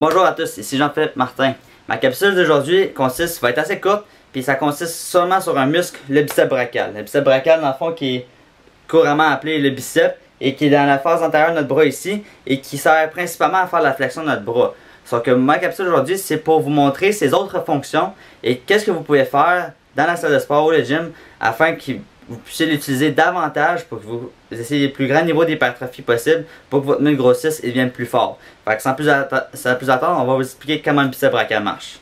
Bonjour à tous, ici Jean-Philippe Martin. Ma capsule d'aujourd'hui va être assez courte, puis ça consiste seulement sur un muscle, le biceps brachial. Le biceps brachial, dans le fond, qui est couramment appelé le biceps, et qui est dans la face antérieure de notre bras ici, et qui sert principalement à faire la flexion de notre bras. Sauf que ma capsule aujourd'hui, c'est pour vous montrer ses autres fonctions, et qu'est-ce que vous pouvez faire dans la salle de sport ou le gym, afin que vous puissiez l'utiliser davantage pour que vous essayez le plus grand niveau d'hypertrophie possible pour que votre muscle grossisse et devienne plus fort. Fait que sans plus attendre, on va vous expliquer comment le biceps brachial marche.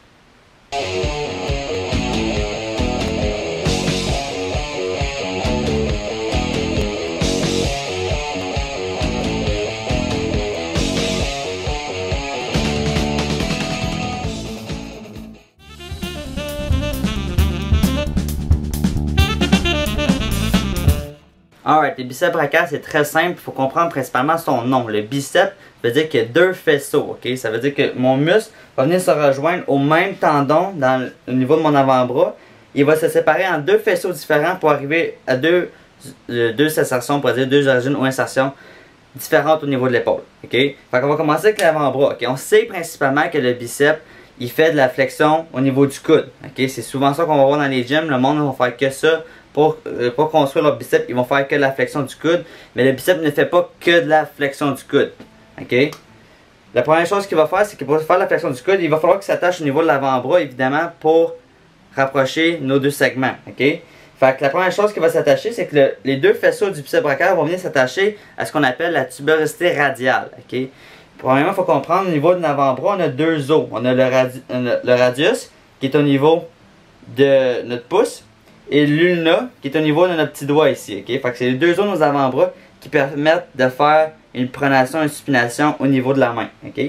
Alright, le biceps brachial c'est très simple, il faut comprendre principalement son nom. Le biceps veut dire qu'il y a deux faisceaux, ok? Ça veut dire que mon muscle va venir se rejoindre au même tendon au niveau de mon avant-bras. Il va se séparer en deux faisceaux différents pour arriver à deux insertions, on pourrait dire deux origines ou insertions différentes au niveau de l'épaule, ok? Fait qu'on va commencer avec l'avant-bras, ok? On sait principalement que le biceps, il fait de la flexion au niveau du coude, ok? C'est souvent ça qu'on va voir dans les gyms, le monde va faire que ça. Pour construire leur biceps, ils vont faire que la flexion du coude. Mais le biceps ne fait pas que de la flexion du coude. Ok? La première chose qu'il va faire, c'est que pour faire la flexion du coude, il va falloir qu'il s'attache au niveau de l'avant-bras, évidemment, pour rapprocher nos deux segments. Ok? Fait que la première chose qui va s'attacher, c'est que les deux faisceaux du biceps brachial vont venir s'attacher à ce qu'on appelle la tuberosité radiale. Ok? Premièrement, il faut comprendre, au niveau de l'avant-bras, on a deux os. On a le radius, qui est au niveau de notre pouce, et l'ulna qui est au niveau de notre petit doigt ici, ok? Fait que c'est les deux os de nos avant-bras qui permettent de faire une pronation, une supination au niveau de la main, ok?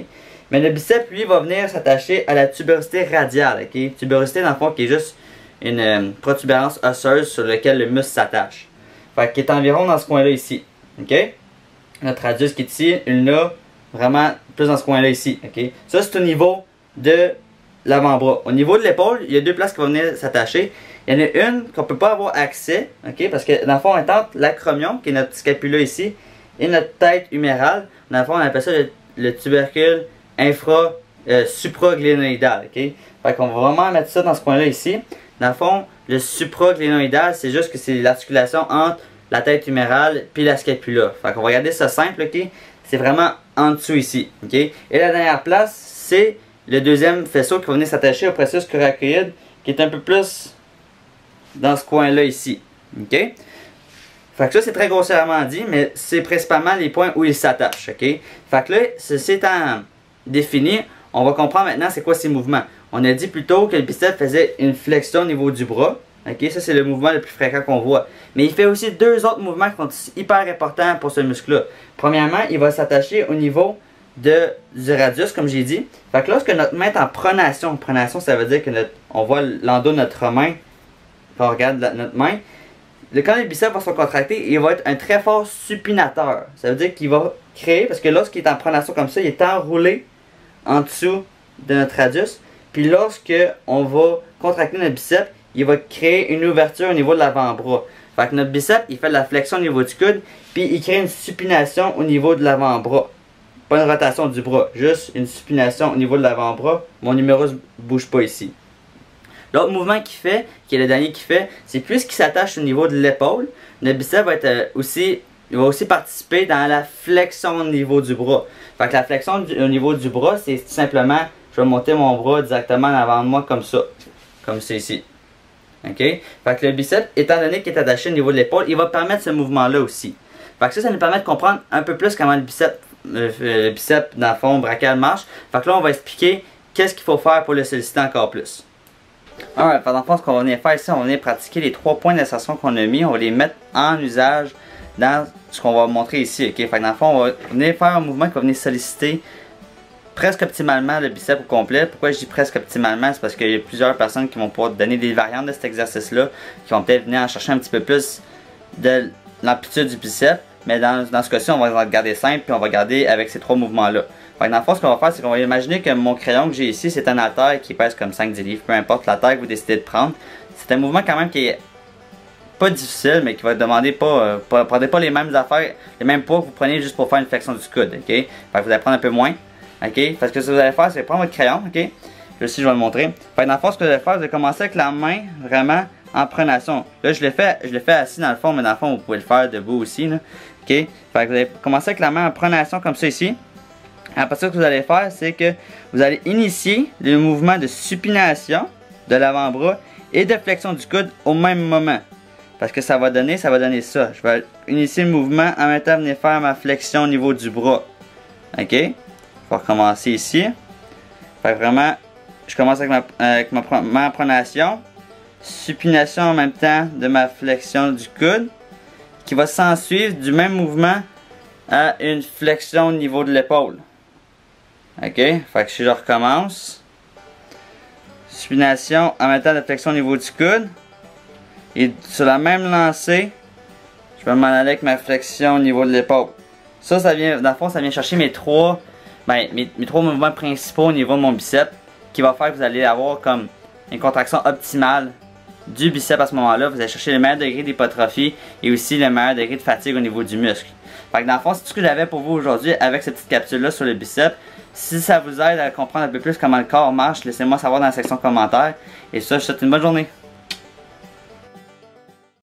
Mais le biceps, lui, va venir s'attacher à la tuberosité radiale, ok? Tuberosité, dans le fond, qui est juste une protubérance osseuse sur laquelle le muscle s'attache. Fait qu'il est environ dans ce coin-là ici, ok? Notre radius qui est ici, ulna, vraiment plus dans ce coin-là ici, ok? Ça, c'est au niveau de l'avant-bras. Au niveau de l'épaule, il y a deux places qui vont venir s'attacher. Il y en a une qu'on ne peut pas avoir accès, ok, parce que dans le fond, on tente l'acromion, qui est notre scapula ici, et notre tête humérale. Dans le fond, on appelle ça le tubercule supraglénoïdal, ok. Fait qu'on va vraiment mettre ça dans ce coin-là ici. Dans le fond, le supraglénoïdal, c'est juste que c'est l'articulation entre la tête humérale et la scapula. Fait qu'on va regarder ça simple, ok. C'est vraiment en dessous ici, ok. Et la dernière place, c'est le deuxième faisceau qui va venir s'attacher au processus coracoïde, qui est un peu plus dans ce coin-là ici. Ok? Fait que ça, c'est très grossièrement dit, mais c'est principalement les points où ils s'attachent. Ok? Fait que là, ceci étant défini, on va comprendre maintenant c'est quoi ces mouvements. On a dit plutôt que le biceps faisait une flexion au niveau du bras. Ok? Ça, c'est le mouvement le plus fréquent qu'on voit. Mais il fait aussi deux autres mouvements qui sont hyper importants pour ce muscle-là. Premièrement, il va s'attacher au niveau du radius, comme j'ai dit. Fait que lorsque notre main est en pronation, ça veut dire que on voit l'endos de notre main. Quand on regarde notre main, quand le biceps va se contracter, il va être un très fort supinateur. Ça veut dire qu'il va créer, parce que lorsqu'il est en pronation comme ça, il est enroulé en dessous de notre radius. Puis lorsque on va contracter notre biceps, il va créer une ouverture au niveau de l'avant-bras. Fait que notre biceps, il fait de la flexion au niveau du coude, puis il crée une supination au niveau de l'avant-bras. Pas une rotation du bras, juste une supination au niveau de l'avant-bras. Mon numéro ne bouge pas ici. L'autre mouvement qu'il fait, qui est le dernier qu'il fait, c'est puisqu'il s'attache au niveau de l'épaule, le biceps va être il va aussi participer dans la flexion au niveau du bras. Fait que la flexion au niveau du bras, c'est tout simplement, je vais monter mon bras directement en avant de moi comme ça. Comme c'est ici. Ok? Fait que le biceps, étant donné qu'il est attaché au niveau de l'épaule, il va permettre ce mouvement-là aussi. Fait que ça nous permet de comprendre un peu plus comment le biceps dans le fond brachial marche. Fait que là, on va expliquer qu'est-ce qu'il faut faire pour le solliciter encore plus. Alright, dans le fond, ce qu'on va venir faire ici, on va venir pratiquer les 3 points d'insertion qu'on a mis. On va les mettre en usage dans ce qu'on va montrer ici. Ok? Fait que dans le fond, on va venir faire un mouvement qui va venir solliciter presque optimalement le biceps au complet. Pourquoi je dis presque optimalement? C'est parce qu'il y a plusieurs personnes qui vont pouvoir donner des variantes de cet exercice-là, qui vont peut-être venir en chercher un petit peu plus de l'amplitude du biceps. Mais dans ce cas-ci, on va regarder simple, puis on va regarder avec ces 3 mouvements-là. Fait que dans le fond, ce qu'on va faire, c'est qu'on va imaginer que mon crayon que j'ai ici, c'est un haltère qui pèse comme 5-10 livres, peu importe la taille que vous décidez de prendre. C'est un mouvement quand même qui est pas difficile, mais qui va demander prenez pas les mêmes affaires, les mêmes poids que vous prenez juste pour faire une flexion du coude, ok? Fait que vous allez prendre un peu moins. Ok? Parce que ce que vous allez faire, c'est prendre votre crayon. Ok? Ici, je vais le montrer. Fait que dans le fond, ce que vous allez faire, vous allez commencer avec la main, vraiment, en pronation. Là, je l'ai fait assis dans le fond, mais dans le fond, vous pouvez le faire debout aussi. Là. Ok? Fait que vous allez commencer avec la main en pronation comme ça ici. Après ça, ce que vous allez faire, c'est que vous allez initier le mouvement de supination de l'avant-bras et de flexion du coude au même moment. Parce que ça va donner ça. Je vais initier le mouvement en même temps venir faire ma flexion au niveau du bras. Ok? Je vais recommencer ici. Fait que vraiment, je commence avec ma pronation. Supination en même temps de ma flexion du coude. Qui va s'en suivre du même mouvement à une flexion au niveau de l'épaule. Ok? Fait que si je recommence. Supination en même temps de flexion au niveau du coude. Et sur la même lancée, je vais m'en aller avec ma flexion au niveau de l'épaule. Ça vient, dans le fond, ça vient chercher mes trois mouvements principaux au niveau de mon biceps. Qui va faire que vous allez avoir comme une contraction optimale du biceps à ce moment-là. Vous allez chercher le meilleur degré d'hypertrophie et aussi le meilleur degré de fatigue au niveau du muscle. Fait que dans le fond, c'est tout ce que j'avais pour vous aujourd'hui avec cette petite capsule-là sur le biceps. Si ça vous aide à comprendre un peu plus comment le corps marche, laissez-moi savoir dans la section commentaires. Et ça, je vous souhaite une bonne journée.